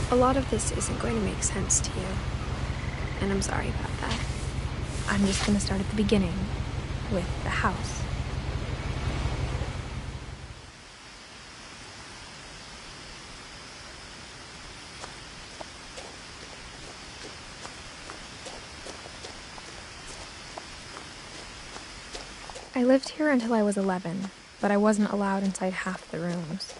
A lot of this isn't going to make sense to you, and I'm sorry about that. I'm just going to start at the beginning, with the house. I lived here until I was 11, but I wasn't allowed inside half the rooms.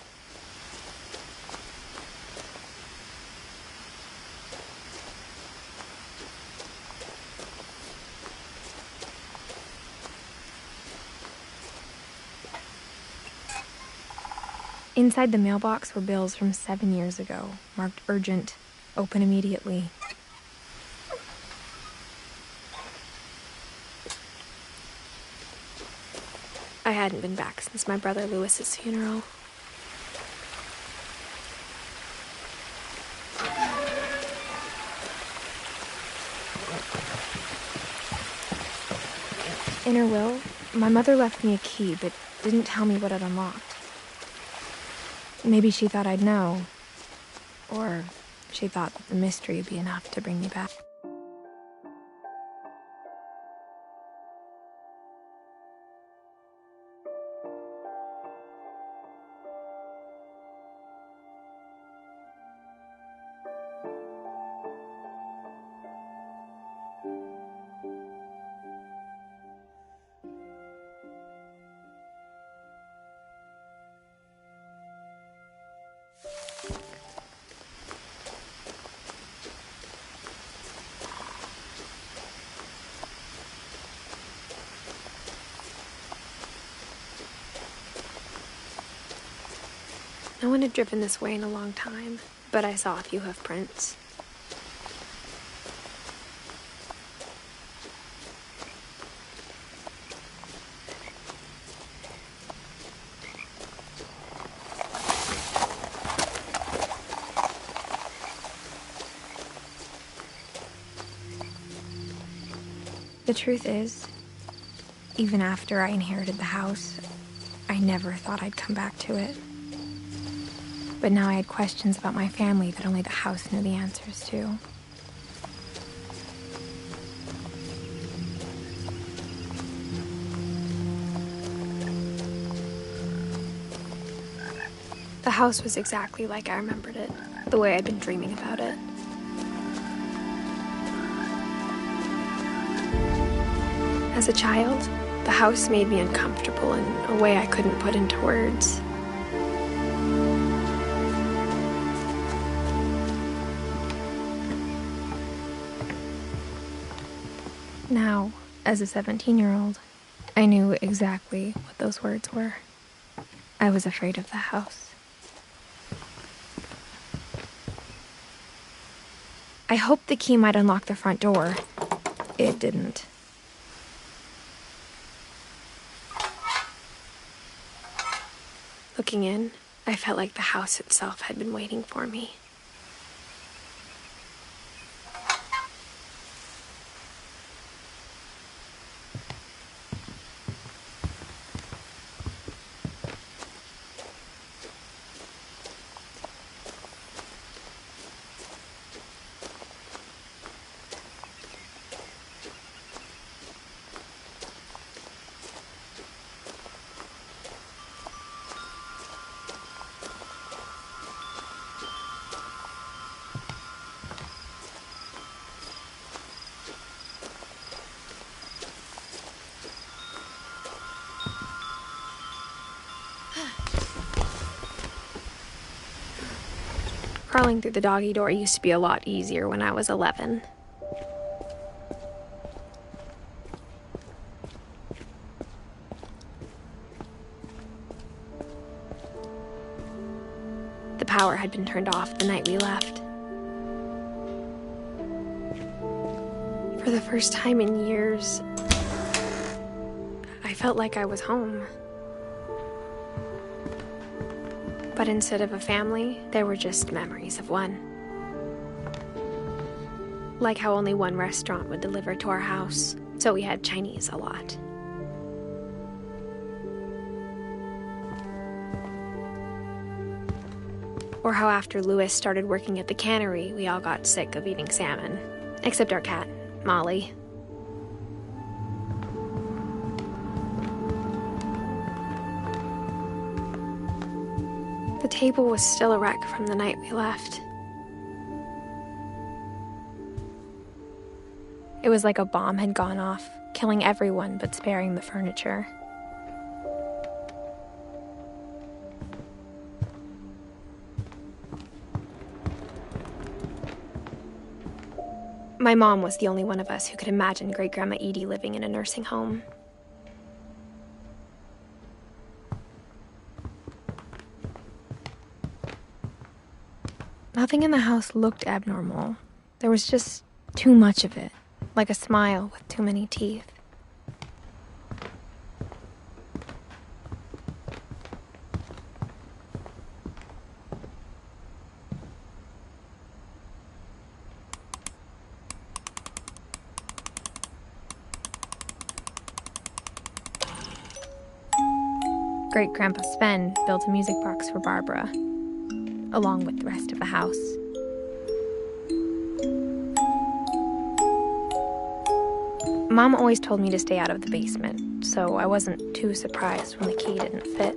Inside the mailbox were bills from 7 years ago, marked urgent, open immediately. I hadn't been back since my brother Lewis's funeral. In her will, my mother left me a key, but didn't tell me what it unlocked. Maybe she thought I'd know, or she thought that the mystery would be enough to bring me back. No one had driven this way in a long time, but I saw a few hoof prints. The truth is, even after I inherited the house, I never thought I'd come back to it. But now I had questions about my family that only the house knew the answers to. The house was exactly like I remembered it, the way I'd been dreaming about it. As a child, the house made me uncomfortable in a way I couldn't put into words. Now, as a 17-year-old, I knew exactly what those words were. I was afraid of the house. I hoped the key might unlock the front door. It didn't. Looking in, I felt like the house itself had been waiting for me. Crawling through the doggy door used to be a lot easier when I was 11. The power had been turned off the night we left. For the first time in years, I felt like I was home. But instead of a family, there were just memories of one. Like how only one restaurant would deliver to our house, so we had Chinese a lot. Or how after Louis started working at the cannery, we all got sick of eating salmon. Except our cat, Molly. The table was still a wreck from the night we left. It was like a bomb had gone off, killing everyone but sparing the furniture. My mom was the only one of us who could imagine Great-Grandma Edie living in a nursing home. Nothing in the house looked abnormal. There was just too much of it, like a smile with too many teeth. Great-Grandpa Sven built a music box for Barbara, along with the rest of the house. Mom always told me to stay out of the basement, so I wasn't too surprised when the key didn't fit.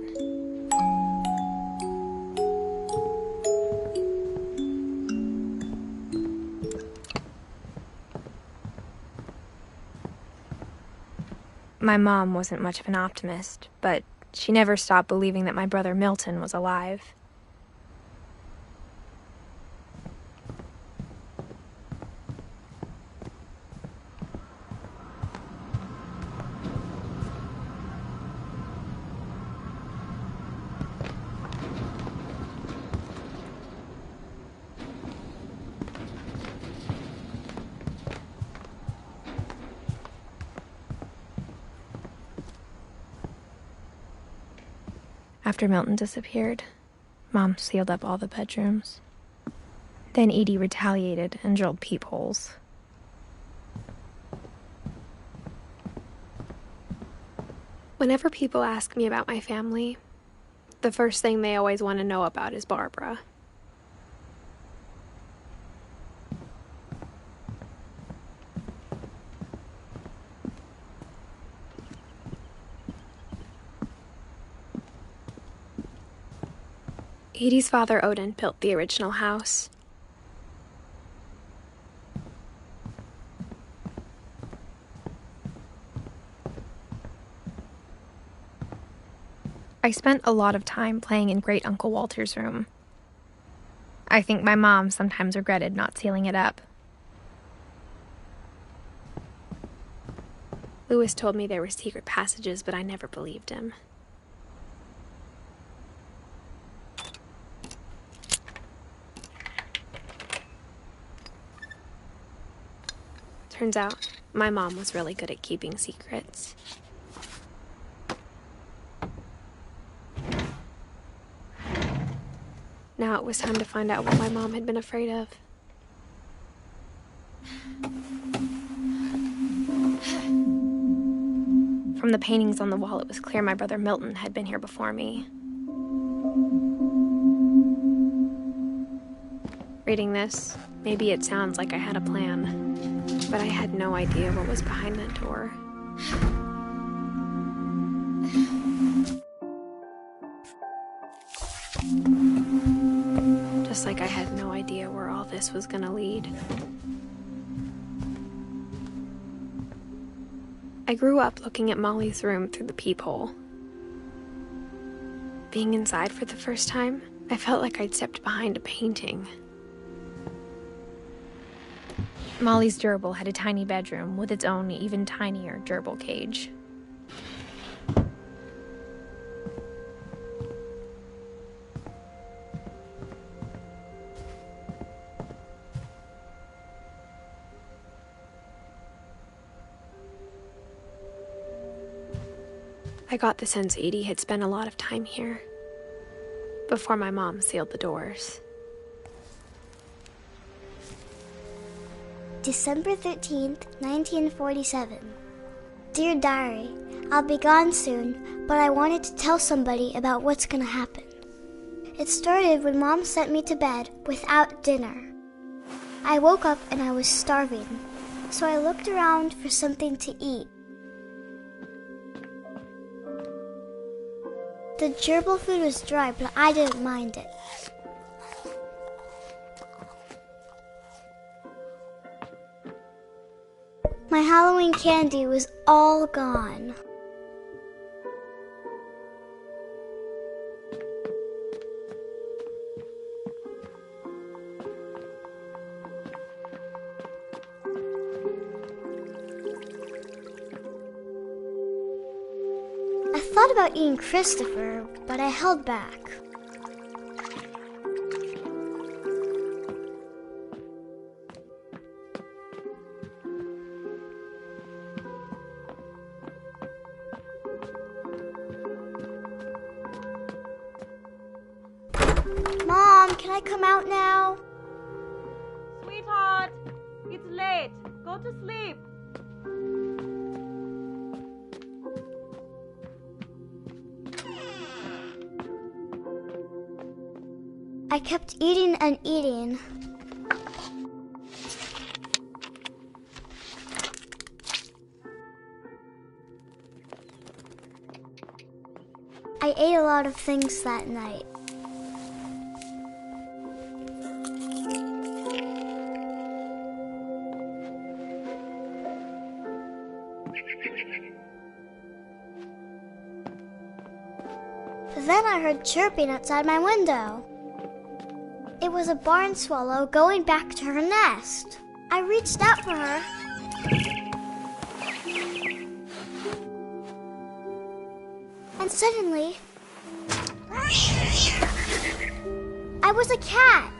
My mom wasn't much of an optimist, but she never stopped believing that my brother Milton was alive. After Milton disappeared, Mom sealed up all the bedrooms. Then Edie retaliated and drilled peepholes. Whenever people ask me about my family, the first thing they always want to know about is Barbara. Edie's father, Odin, built the original house. I spent a lot of time playing in Great Uncle Walter's room. I think my mom sometimes regretted not sealing it up. Louis told me there were secret passages, but I never believed him. Turns out, my mom was really good at keeping secrets. Now it was time to find out what my mom had been afraid of. From the paintings on the wall, it was clear my brother Milton had been here before me. Reading this, maybe it sounds like I had a plan. But I had no idea what was behind that door. Just like I had no idea where all this was gonna lead. I grew up looking at Molly's room through the peephole. Being inside for the first time, I felt like I'd stepped behind a painting. Molly's gerbil had a tiny bedroom with its own even tinier gerbil cage. I got the sense Edie had spent a lot of time here before my mom sealed the doors. December 13th, 1947. Dear Diary, I'll be gone soon, but I wanted to tell somebody about what's gonna happen. It started when Mom sent me to bed without dinner. I woke up and I was starving, so I looked around for something to eat. The gerbil food was dry, but I didn't mind it. My Halloween candy was all gone. I thought about eating Christopher, but I held back. Mom, can I come out now? Sweetheart, it's late. Go to sleep. I kept eating and eating. I ate a lot of things that night. Then I heard chirping outside my window. It was a barn swallow going back to her nest. I reached out for her. And suddenly, I was a cat.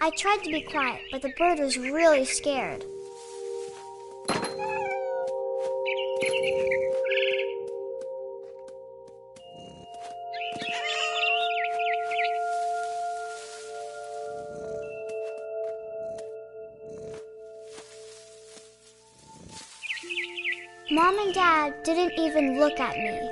I tried to be quiet, but the bird was really scared. Mom and Dad didn't even look at me.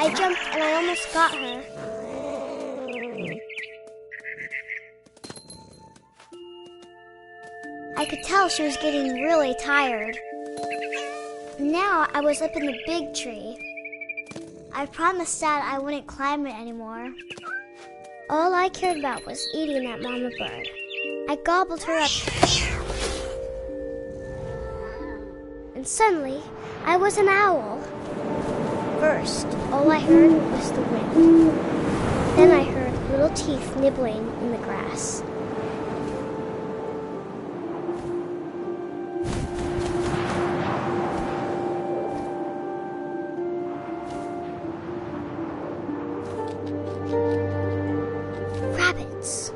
I jumped and I almost got her. I could tell she was getting really tired. Now I was up in the big tree. I promised Dad I wouldn't climb it anymore. All I cared about was eating that mama bird. I gobbled her up. And suddenly, I was an owl. First, all I heard was the wind. Then I heard little teeth nibbling in the grass. Rabbits.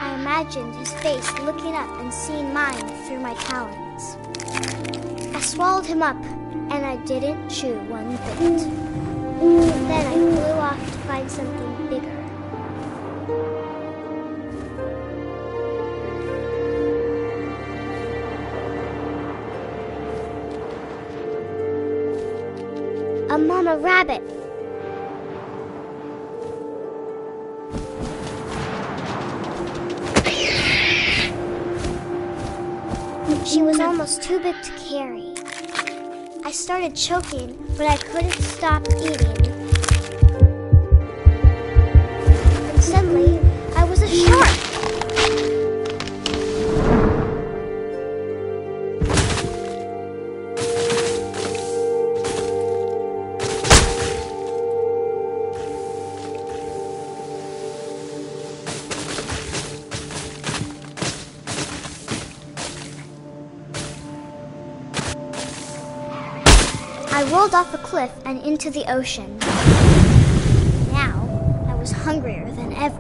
I imagined his face looking up and seeing mine through my talons. I swallowed him up, and I didn't chew one bit. Then I flew off to find something bigger. A mama rabbit. She was almost too big to carry. I started choking, but I couldn't stop eating. And suddenly, I was a shark. I rolled off a cliff and into the ocean. Now, I was hungrier than ever.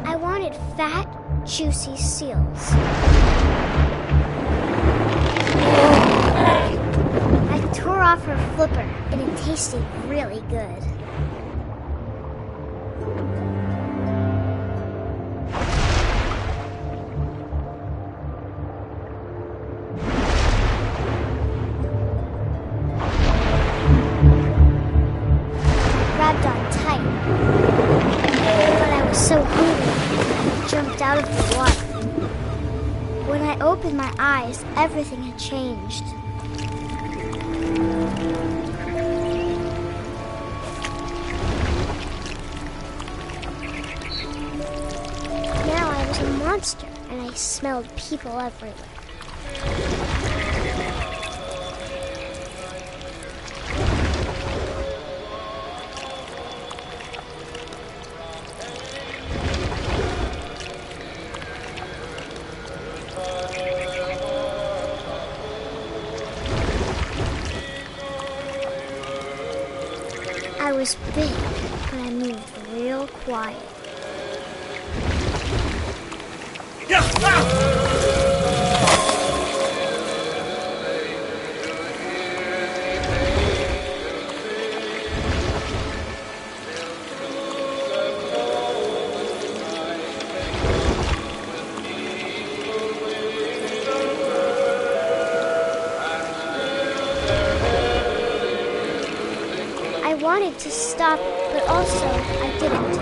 I wanted fat, juicy seals. I tore off her flipper, and it tasted really good. Grabbed on tight, but I was so hungry, I jumped out of the water. When I opened my eyes, everything had changed. Now I was a monster, and I smelled people everywhere. I was big, but I moved real quiet. I wanted to stop, but also I didn't.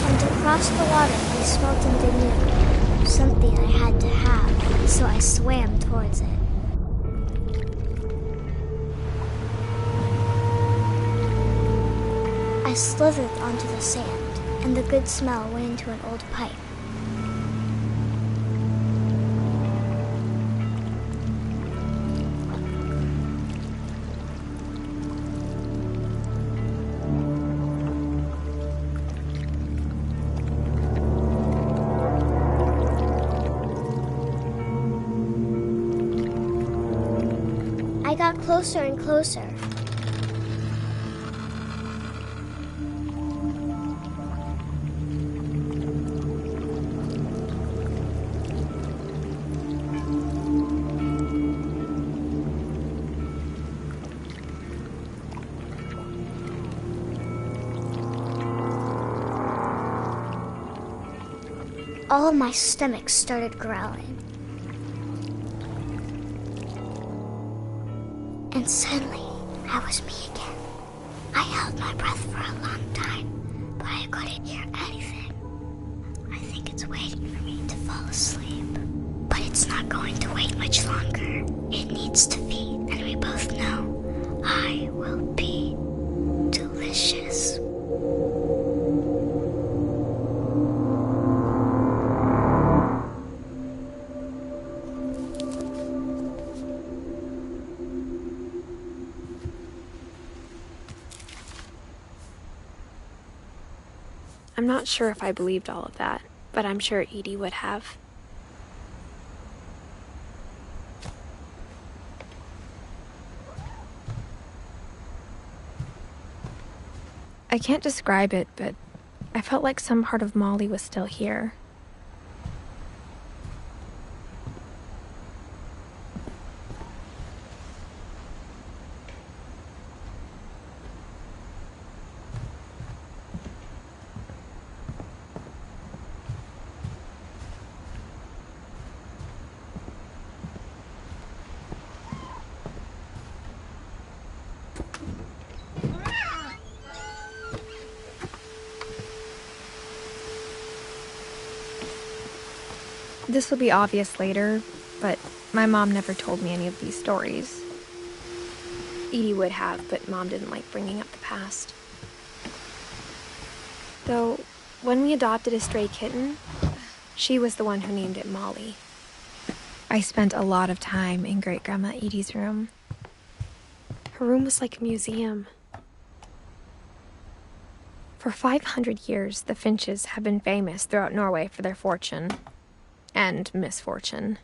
And to cross the water, I smelt into new, something I had to have, so I swam towards it. I slithered onto the sand, and the good smell went into an old pipe. I got closer and closer. All of my stomach started growling. And suddenly, I was me again. I held my breath for a long time, but I couldn't hear anything. I think it's waiting for me to fall asleep. But it's not going to wait much longer. It needs to feed, and we both know I will be delicious. I'm not sure if I believed all of that, but I'm sure Edie would have. I can't describe it, but I felt like some part of Molly was still here. This will be obvious later, but my mom never told me any of these stories. Edie would have, but Mom didn't like bringing up the past. Though, when we adopted a stray kitten, she was the one who named it Molly. I spent a lot of time in Great-Grandma Edie's room. Her room was like a museum. For 500 years, the Finches have been famous throughout Norway for their fortune. And misfortune.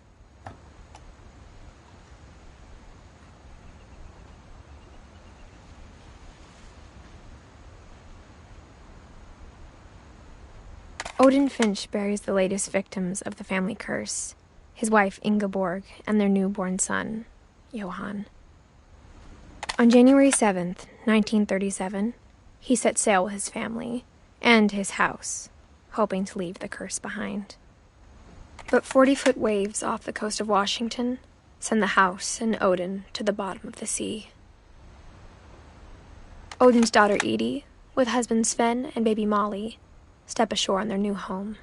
Odin Finch buries the latest victims of the family curse, his wife Ingeborg and their newborn son, Johan. On January 7th, 1937, he set sail with his family and his house, hoping to leave the curse behind. But 40-foot waves off the coast of Washington send the house and Odin to the bottom of the sea. Odin's daughter Edie, with husband Sven and baby Molly, step ashore on their new home,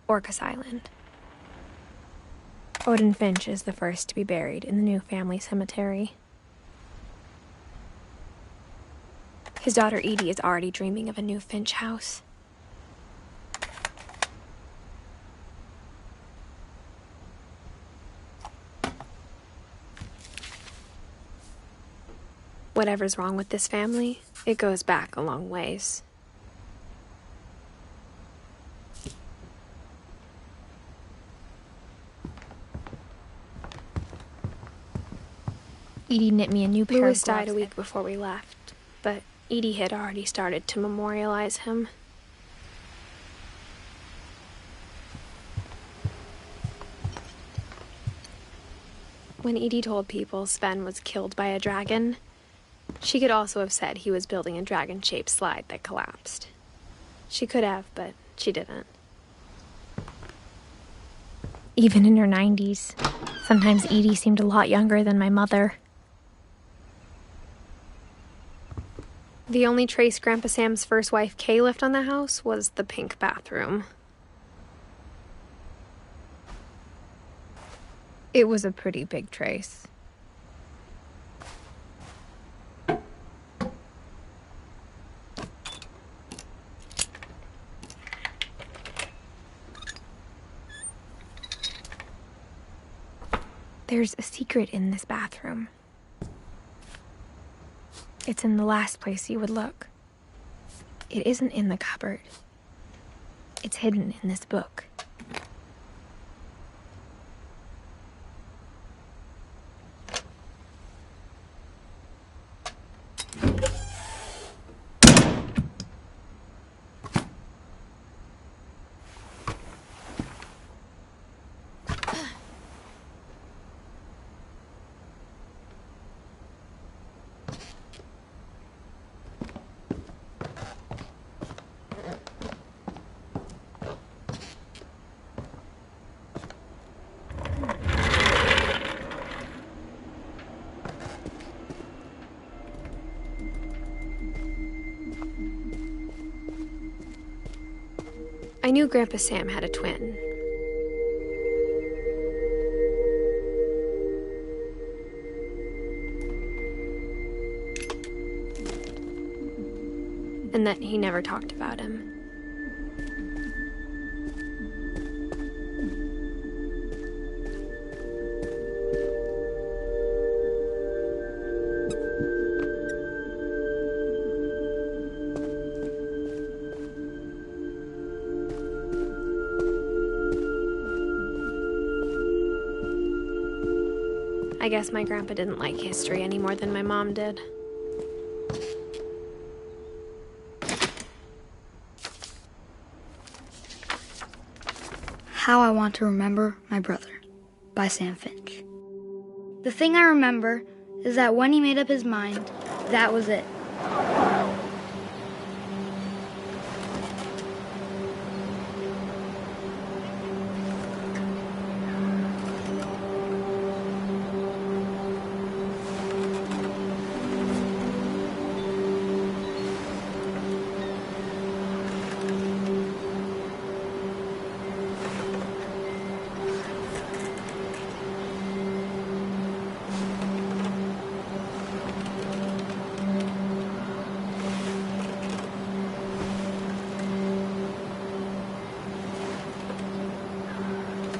Orcas Island. Odin Finch is the first to be buried in the new family cemetery. His daughter Edie is already dreaming of a new Finch house. Whatever's wrong with this family, it goes back a long ways. Edie knit me a new pair of gloves. Louis died a week before we left, but Edie had already started to memorialize him. When Edie told people Sven was killed by a dragon, she could also have said he was building a dragon-shaped slide that collapsed. She could have, but she didn't. Even in her 90s, sometimes Edie seemed a lot younger than my mother. The only trace Grandpa Sam's first wife, Kay, left on the house was the pink bathroom. It was a pretty big trace. There's a secret in this bathroom. It's in the last place you would look. It isn't in the cupboard. It's hidden in this book. I knew Grandpa Sam had a twin. And that he never talked about him. I guess my grandpa didn't like history any more than my mom did. How I Want to Remember My Brother by Sam Finch. The thing I remember is that when he made up his mind, that was it.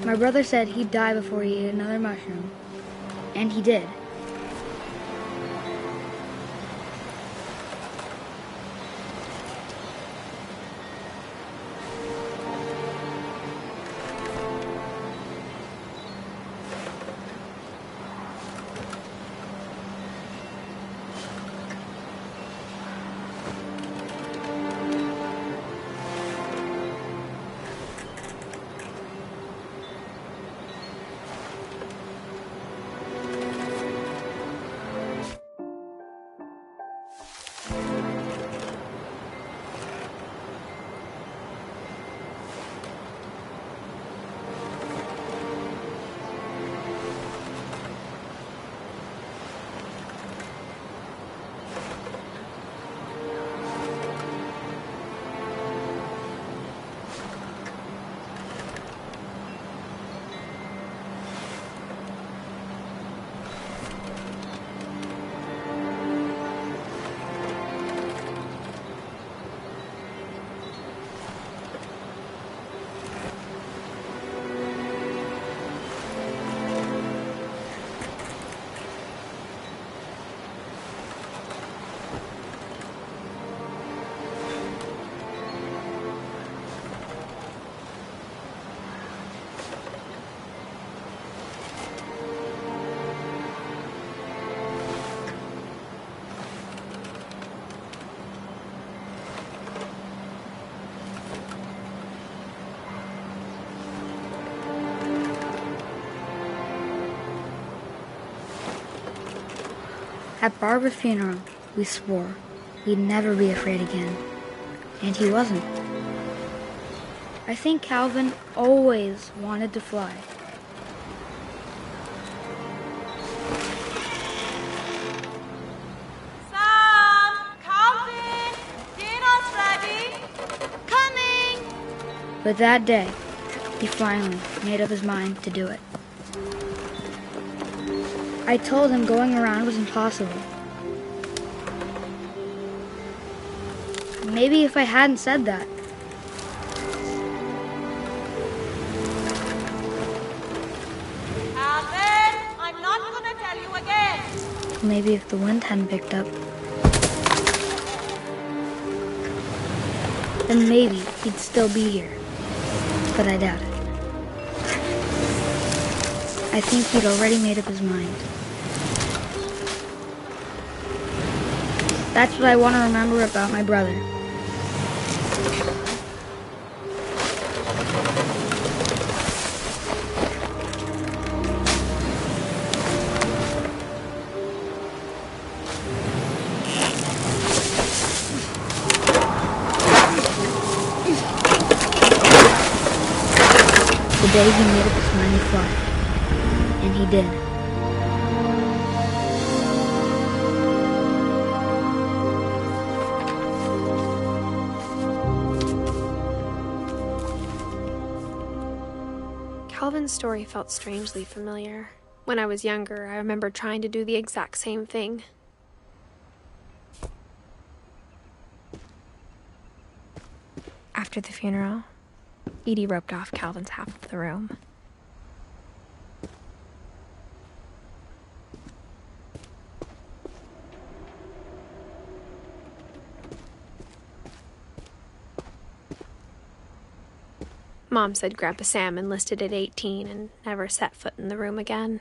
My brother said he'd die before he ate another mushroom, and he did. At Barbara's funeral, we swore we'd never be afraid again. And he wasn't. I think Calvin always wanted to fly. Sam! Calvin! But that day, he finally made up his mind to do it. I told him going around was impossible. Maybe if I hadn't said that, Alvin, I'm not gonna tell you again. maybe if the wind hadn't picked up, then maybe he'd still be here. But I doubt it. I think he'd already made up his mind. That's what I want to remember about my brother. The day he made up his mind to fly. And he did. Calvin's story felt strangely familiar. When I was younger, I remember trying to do the exact same thing. After the funeral, Edie roped off Calvin's half of the room. Mom said Grandpa Sam enlisted at 18 and never set foot in the room again.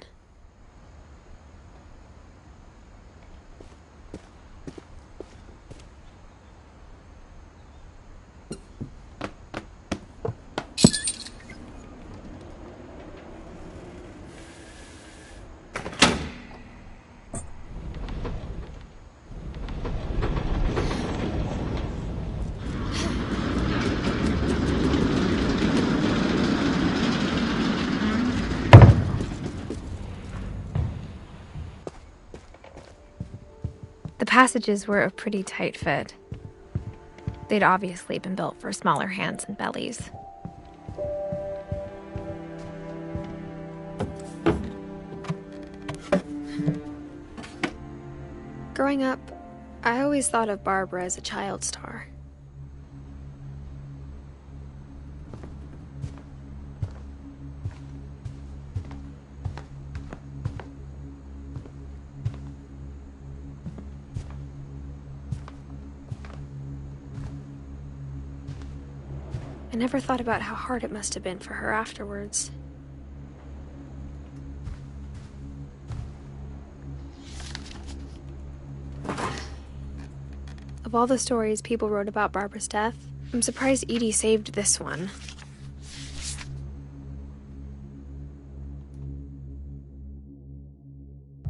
The passages were a pretty tight fit. They'd obviously been built for smaller hands and bellies. Growing up, I always thought of Barbara as a child star. I never thought about how hard it must have been for her afterwards. Of all the stories people wrote about Barbara's death, I'm surprised Edie saved this one.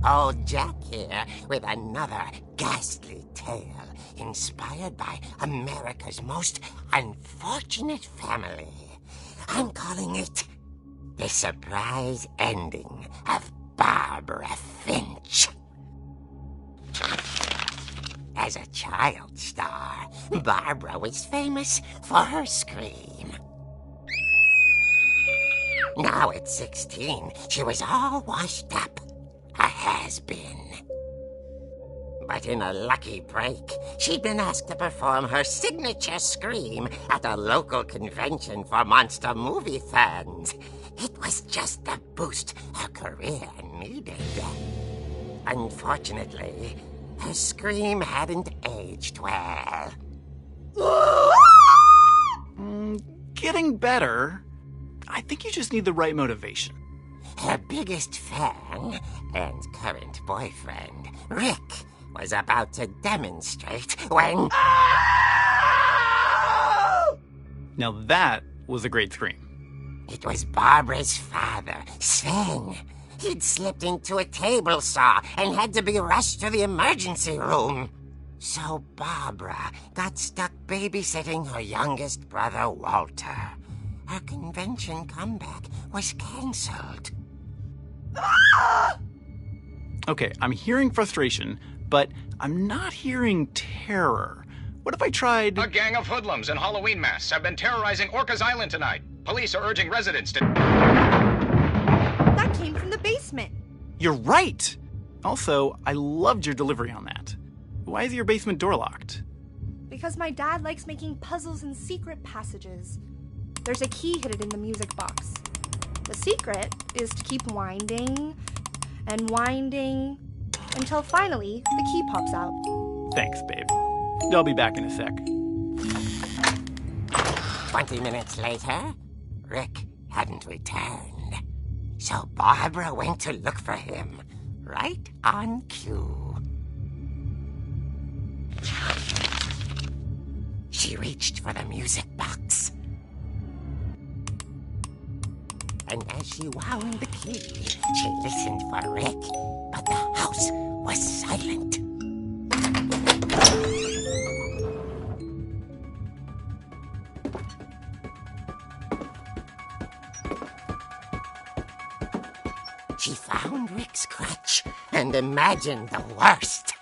Old Jack here with another ghastly tale inspired by America's most unfortunate family. I'm calling it The Surprise Ending of Barbara Finch. As a child star, Barbara was famous for her scream. Now at 16, she was all washed up. A has-been. But in a lucky break, she'd been asked to perform her signature scream at a local convention for monster movie fans. It was just the boost her career needed. Unfortunately, her scream hadn't aged well. Getting better. I think you just need the right motivation. Her biggest fan and current boyfriend, Rick, was about to demonstrate when... Now that was a great scream. It was Barbara's father, Sven. He'd slipped into a table saw and had to be rushed to the emergency room. So Barbara got stuck babysitting her youngest brother, Walter. Her convention comeback was cancelled. Okay, I'm hearing frustration, but I'm not hearing terror. What if I tried... A gang of hoodlums in Halloween masks have been terrorizing Orcas Island tonight. Police are urging residents to... That came from the basement. You're right! Also, I loved your delivery on that. Why is your basement door locked? Because my dad likes making puzzles and secret passages. There's a key hidden in the music box. The secret is to keep winding and winding until finally the key pops out. Thanks, babe. I'll be back in a sec. 20 minutes later, Rick hadn't returned. So Barbara went to look for him, right on cue. She reached for the music box. And as she wound the key, she listened for Rick, but the house was silent. She found Rick's crutch and imagined the worst.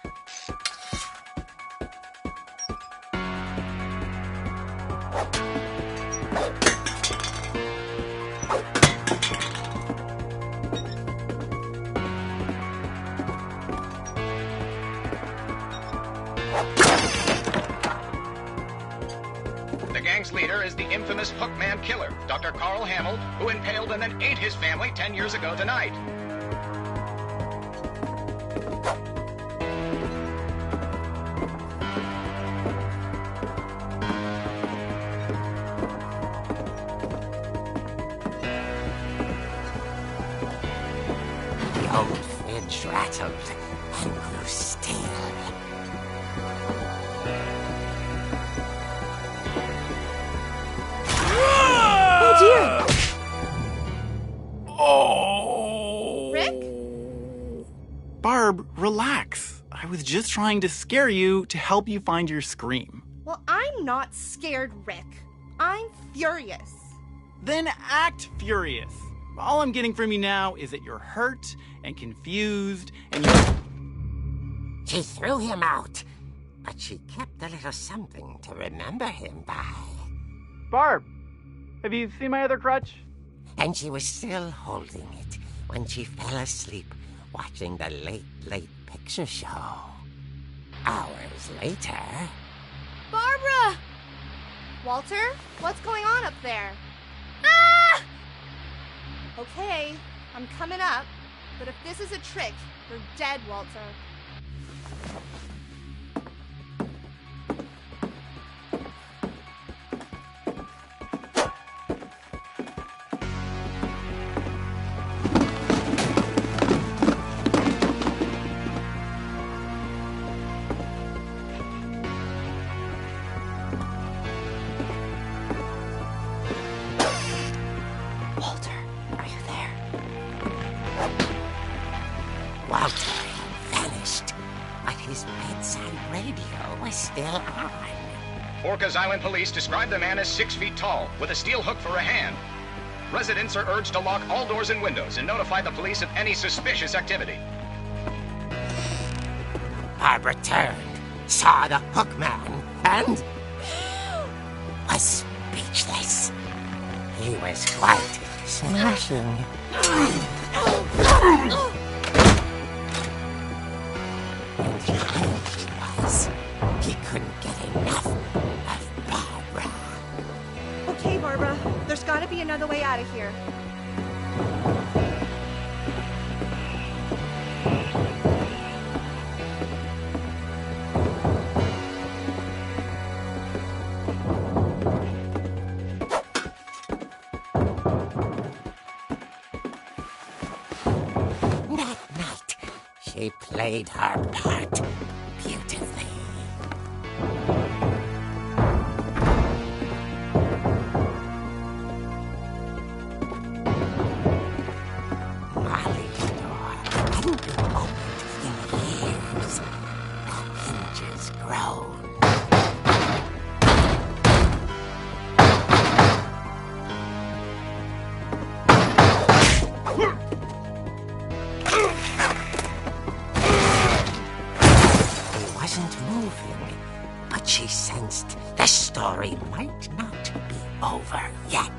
The gang's leader is the infamous Hookman killer, Dr. Carl Hamill, who impaled and then ate his family 10 years ago tonight. The old fridge rattled and grew still. Oh dear! Oh! Rick? Barb, relax. I was just trying to scare you to help you find your scream. Well, I'm not scared, Rick. I'm furious. Then act furious. All I'm getting from you now is that you're hurt and confused and you're... She threw him out, but she kept a little something to remember him by. Barb, have you seen my other crutch? And she was still holding it when she fell asleep watching the late picture show. Hours later... Barbara! Walter, what's going on up there? Ah! Okay, I'm coming up, but if this is a trick, you're dead, Walter. Walter had vanished, but his bedside radio was still on. Orcas Island police describe the man as 6 feet tall, with a steel hook for a hand. Residents are urged to lock all doors and windows and notify the police of any suspicious activity. Barbara turned, saw the hook man, and was speechless. He was quite smashing. And he was. He couldn't get enough of Barbara. Okay, Barbara, there's gotta be another way out of here. That night, she played her part beautifully. Molly's door hadn't been opened in years. The hinges groaned. He wasn't moving, but she sensed story might not be over yet.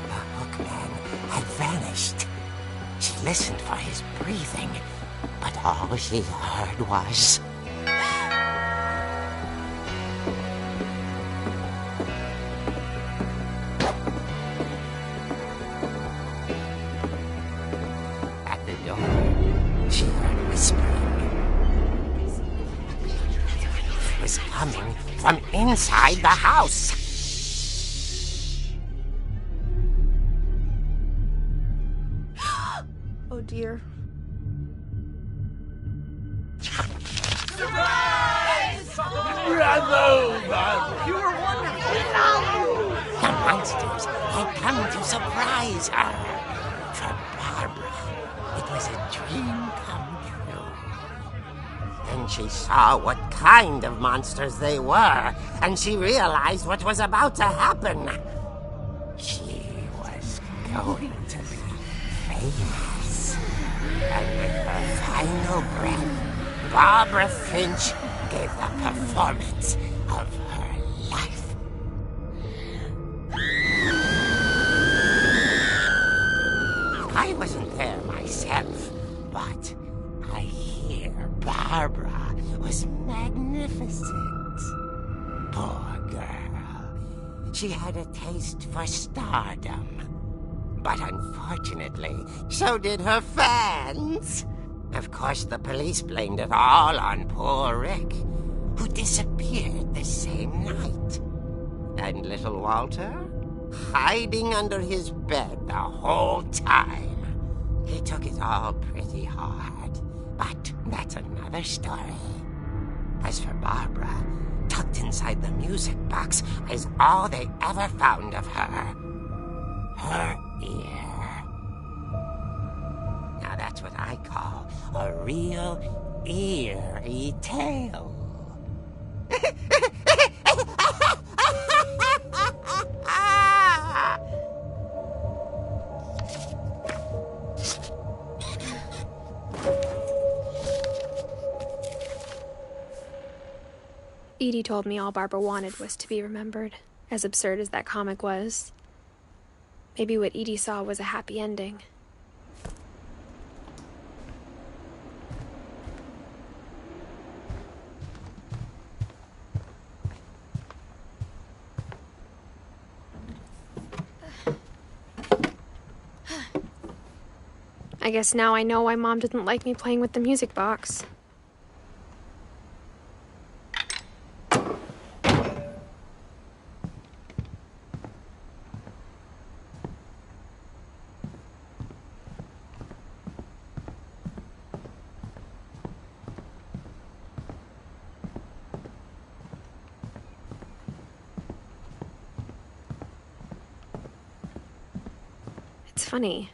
The hookman had vanished. She listened for his breathing, but all she heard was... At the door, she heard whispering. It was coming from inside the house. Oh dear. You were wonderful. The monsters had come to surprise her. For Barbara, it was a dream come true. Then she saw what kind of monsters they were, and she realized what was about to happen. She was going to be famous. And with her final breath, Barbara Finch gave the performance of her life. I wasn't there myself, but I hear Barbara was magnificent. Poor girl. She had a taste for stardom. But unfortunately, so did her fans. Of course, the police blamed it all on poor Rick, who disappeared the same night. And little Walter, hiding under his bed the whole time. He took it all pretty hard, but that's another story. As for Barbara, tucked inside the music box is all they ever found of her. Her ear. Now that's what I call a real eerie tale. Edie told me all Barbara wanted was to be remembered, as absurd as that comic was. Maybe what Edie saw was a happy ending. I guess now I know why Mom didn't like me playing with the music box. It's funny.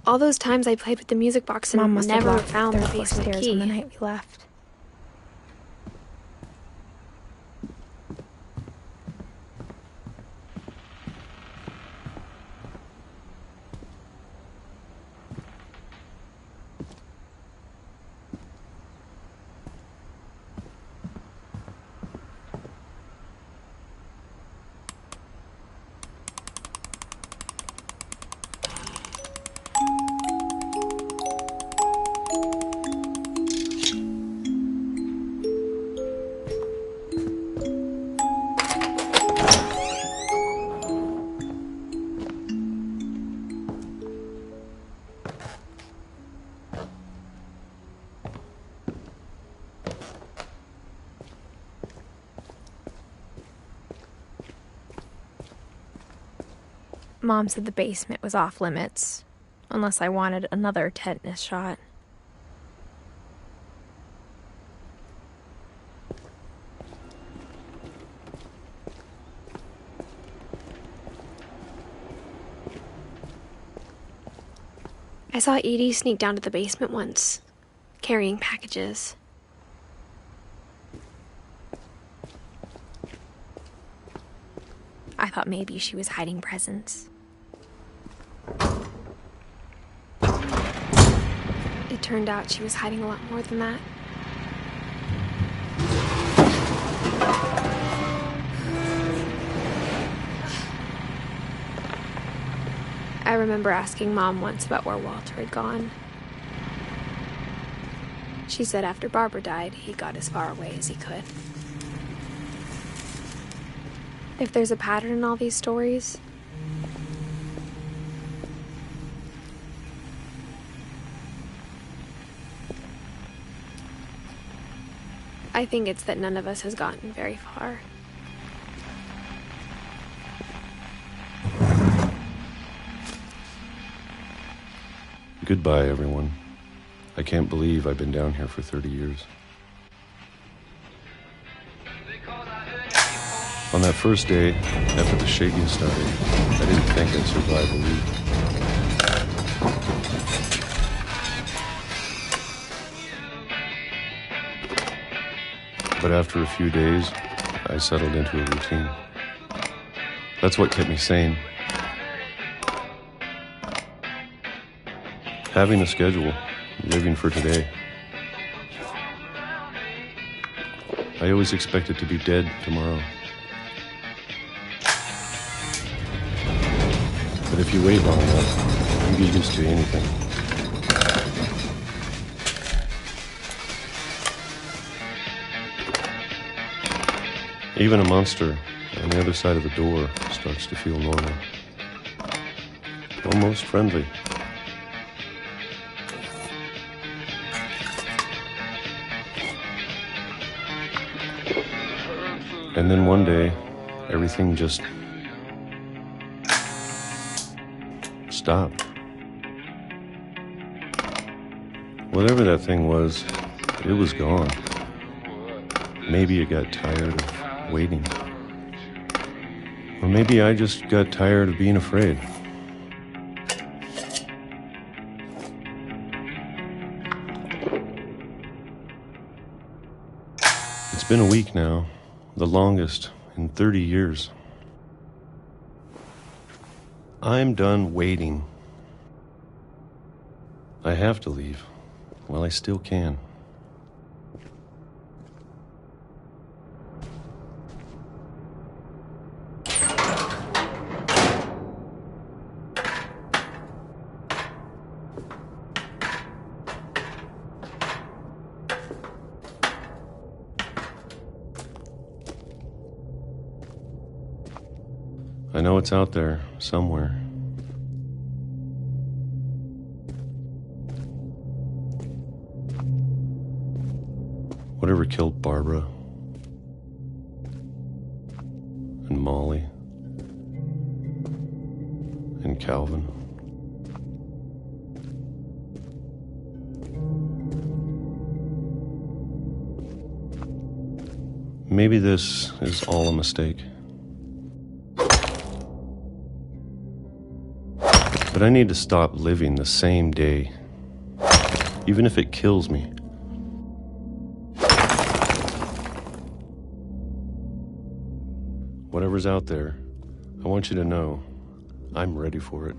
All those times I played with the music box and Mom must have never locked found the the third floor basement stairs key. on the night we left. Mom said the basement was off limits, unless I wanted another tetanus shot. I saw Edie sneak down to the basement once, carrying packages. I thought maybe she was hiding presents. It turned out she was hiding a lot more than that. I remember asking Mom once about where Walter had gone. She said after Barbara died, he got as far away as he could. If there's a pattern in all these stories, I think it's that none of us has gotten very far. Goodbye, everyone. I can't believe I've been down here for 30 years. On that first day, after the shaking started, I didn't think I'd survive a week. But after a few days, I settled into a routine. That's what kept me sane. Having a schedule, living for today. I always expected to be dead tomorrow. But if you wait long enough, you get used to anything. Even a monster on the other side of the door starts to feel normal. Almost friendly. And then one day, everything just stopped. Whatever that thing was, it was gone. Maybe it got tired of waiting. Or maybe I just got tired of being afraid. It's been a week now. The longest in 30 years. I'm done waiting. I have to leave while I still can. I know it's out there, somewhere. Whatever killed Barbara and Molly and Calvin. Maybe this is all a mistake. But I need to stop living the same day, even if it kills me. Whatever's out there, I want you to know I'm ready for it.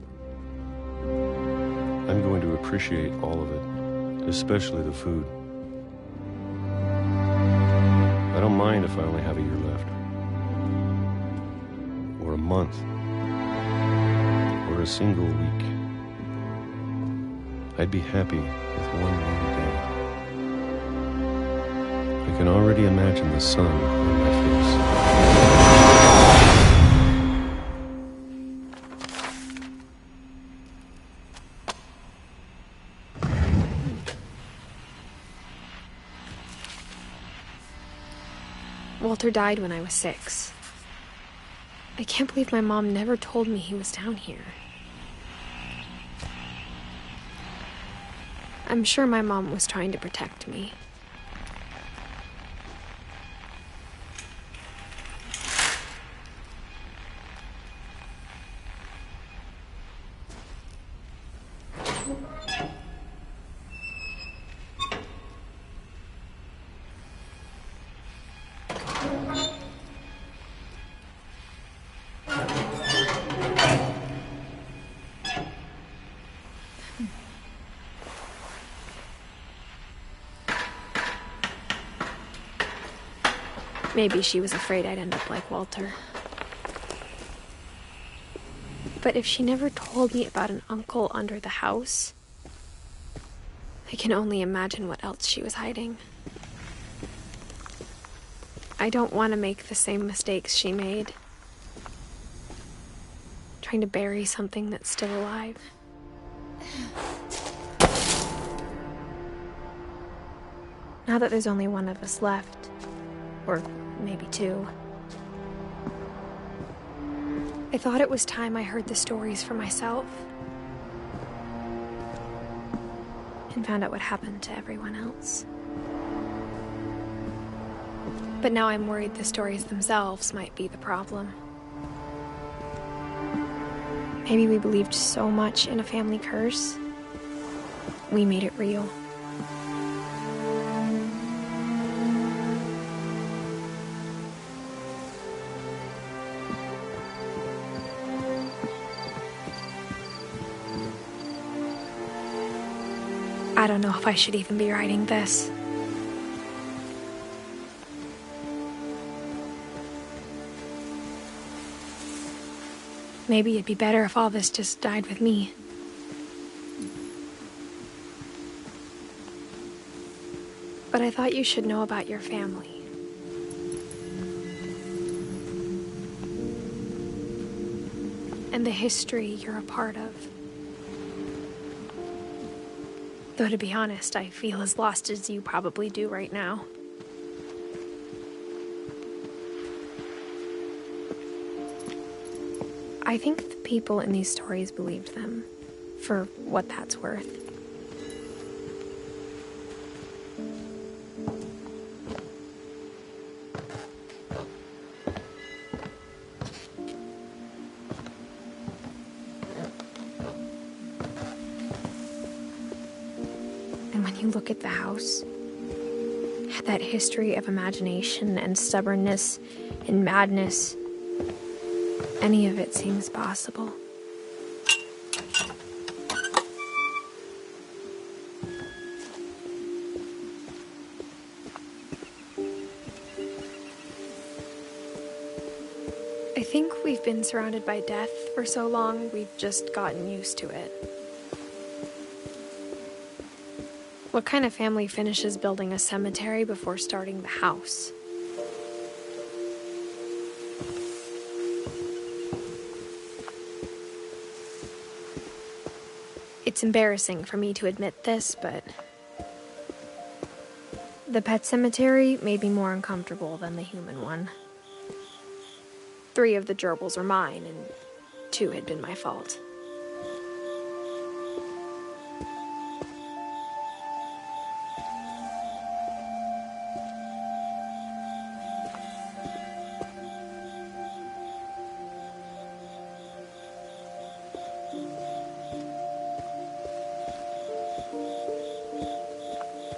I'm going to appreciate all of it, especially the food. I don't mind if I only have a year left, or a month, or a single week. I'd be happy with one more day. I can already imagine the sun on my face. Walter died when I was 6. I can't believe my mom never told me he was down here. I'm sure my mom was trying to protect me. Maybe she was afraid I'd end up like Walter. But if she never told me about an uncle under the house, I can only imagine what else she was hiding. I don't want to make the same mistakes she made. Trying to bury something that's still alive. Now that there's only one of us left, or maybe two, I thought it was time I heard the stories for myself and found out what happened to everyone else. But now I'm worried the stories themselves might be the problem. Maybe we believed so much in a family curse, we made it real. I don't know if I should even be writing this. Maybe it'd be better if all this just died with me. But I thought you should know about your family. And the history you're a part of. Though to be honest, I feel as lost as you probably do right now. I think the people in these stories believed them, for what that's worth. And when you look at the house, that history of imagination and stubbornness and madness, any of it seems possible. I think we've been surrounded by death for so long, we've just gotten used to it. What kind of family finishes building a cemetery before starting the house? It's embarrassing for me to admit this, but the pet cemetery made me more uncomfortable than the human one. 3 of the gerbils were mine, and 2 had been my fault.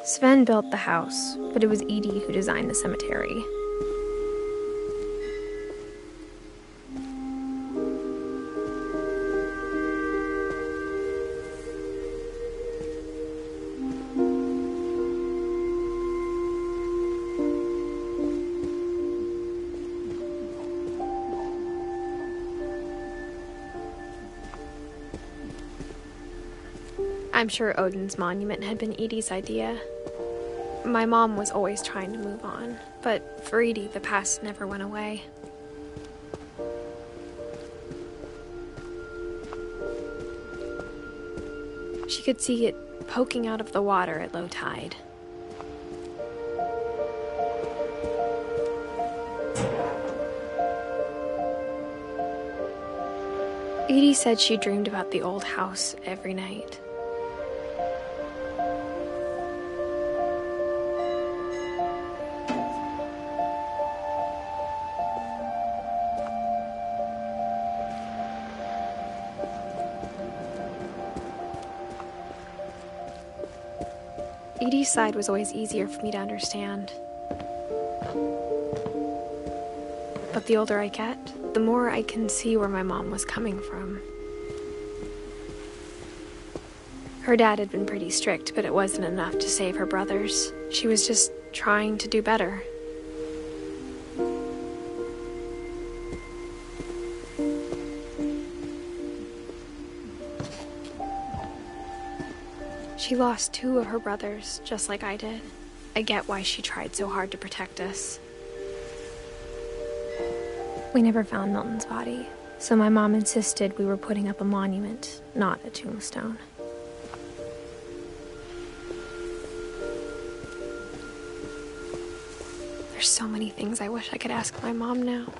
Sven built the house, but it was Edie who designed the cemetery. I'm sure Odin's monument had been Edie's idea. My mom was always trying to move on, but for Edie, the past never went away. She could see it poking out of the water at low tide. Edie said she dreamed about the old house every night. Edie's side was always easier for me to understand. But the older I get, the more I can see where my mom was coming from. Her dad had been pretty strict, but it wasn't enough to save her brothers. She was just trying to do better. She lost 2 of her brothers, just like I did. I get why she tried so hard to protect us. We never found Milton's body, so my mom insisted we were putting up a monument, not a tombstone. There's so many things I wish I could ask my mom now.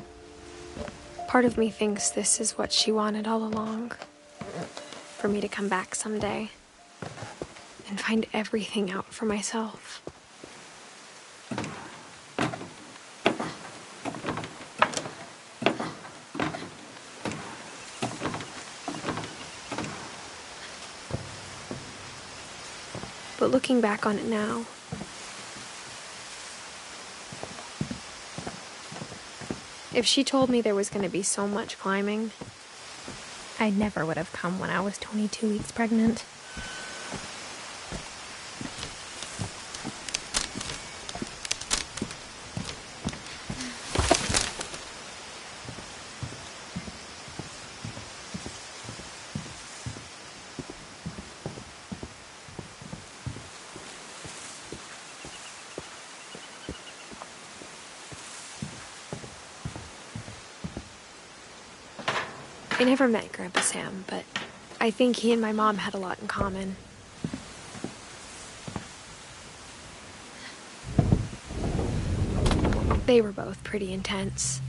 Part of me thinks this is what she wanted all along. For me to come back someday and find everything out for myself. But looking back on it now, if she told me there was going to be so much climbing, I never would have come when I was 22 weeks pregnant. I never met Grandpa Sam, but I think he and my mom had a lot in common. They were both pretty intense.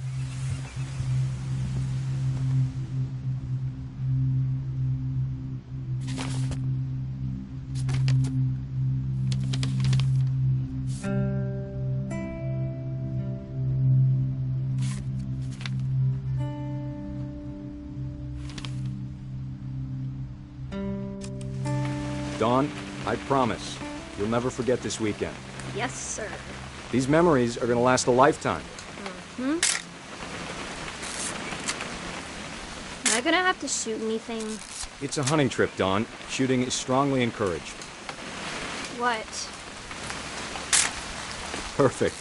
Dawn, I promise, you'll never forget this weekend. Yes, sir. These memories are gonna last a lifetime. Am I gonna have to shoot anything? It's a hunting trip, Dawn. Shooting is strongly encouraged. What? Perfect.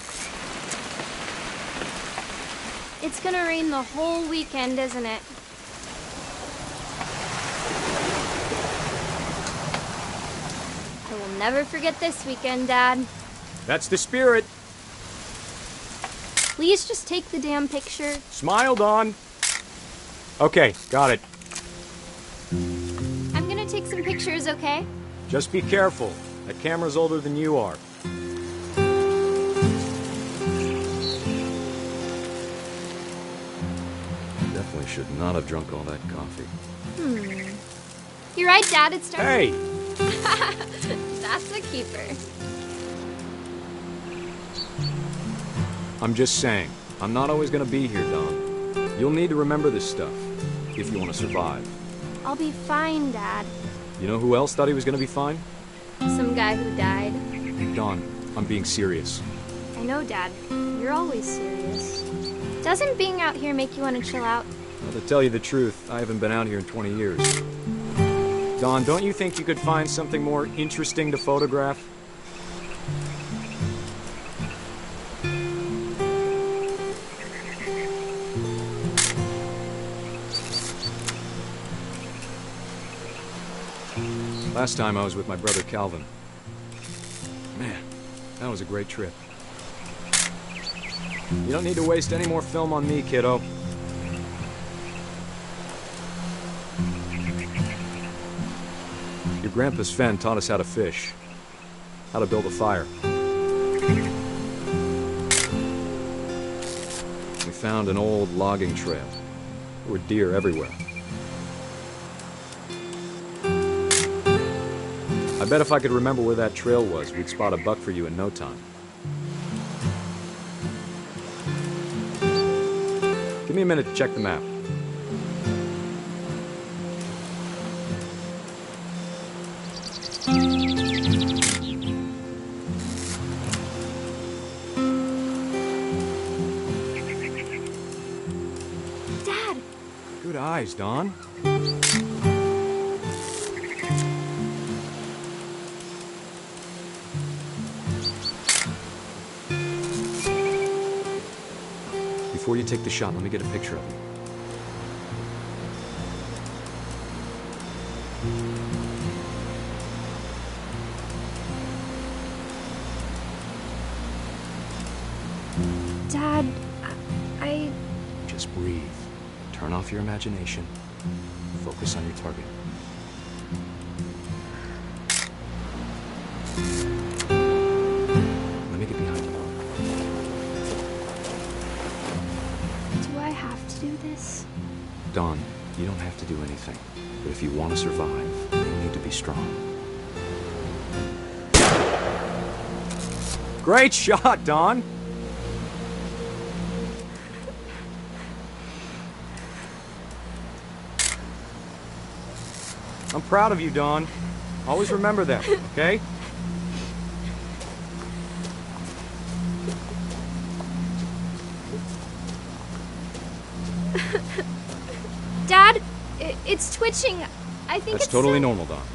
It's gonna rain the whole weekend, isn't it? I will never forget this weekend, Dad. That's the spirit. Please just take the damn picture. Smile, Dawn. Okay, got it. I'm gonna take some pictures, okay? Just be careful. That camera's older than you are. Definitely should not have drunk all that coffee. You're right, Dad, it's starting. Hey! That's a keeper. I'm just saying, I'm not always gonna be here, Dawn. You'll need to remember this stuff, if you want to survive. I'll be fine, Dad. You know who else thought he was gonna be fine? Some guy who died. Dawn, I'm being serious. I know, Dad. You're always serious. Doesn't being out here make you want to chill out? Well, to tell you the truth, I haven't been out here in 20 years. Dawn, don't you think you could find something more interesting to photograph? Last time I was with my brother Calvin. Man, that was a great trip. You don't need to waste any more film on me, kiddo. Your grandpa Sven taught us how to fish, how to build a fire. We found an old logging trail. There were deer everywhere. I bet if I could remember where that trail was, we'd spot a buck for you in no time. Give me a minute to check the map. Dad! Good eyes, Dawn. Before you take the shot, let me get a picture of you. Dad, I... Just breathe. Turn off your imagination. Focus on your target. Let me get behind you. Do I have to do this? Dawn, you don't have to do anything. But if you want to survive, you need to be strong. Great shot, Dawn! I'm proud of you, Dawn. Always remember that, okay? Dad, it's twitching. I think That's it's totally normal, Dawn.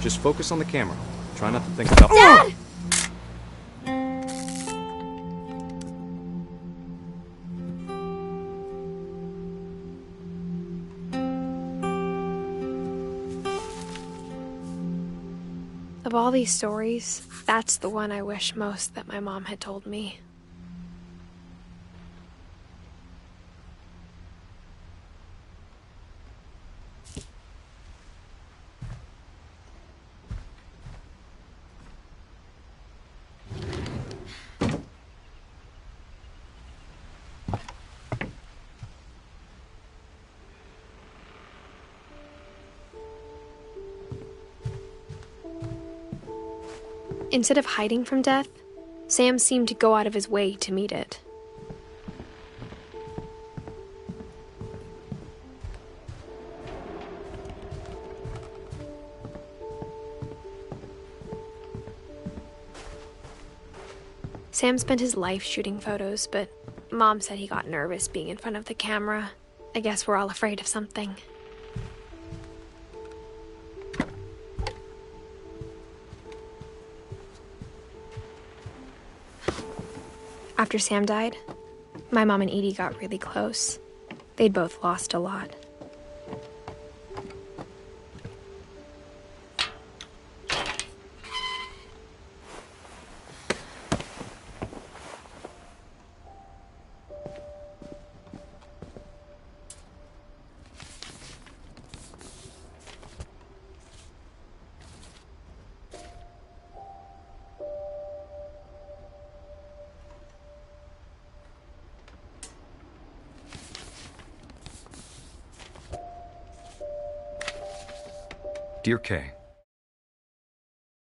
Just focus on the camera. Try not to think about... Dad! Of all these stories, that's the one I wish most that my mom had told me. Instead of hiding from death, Sam seemed to go out of his way to meet it. Sam spent his life shooting photos, but Mom said he got nervous being in front of the camera. I guess we're all afraid of something. After Sam died, my mom and Edie got really close. They'd both lost a lot. Dear Kay,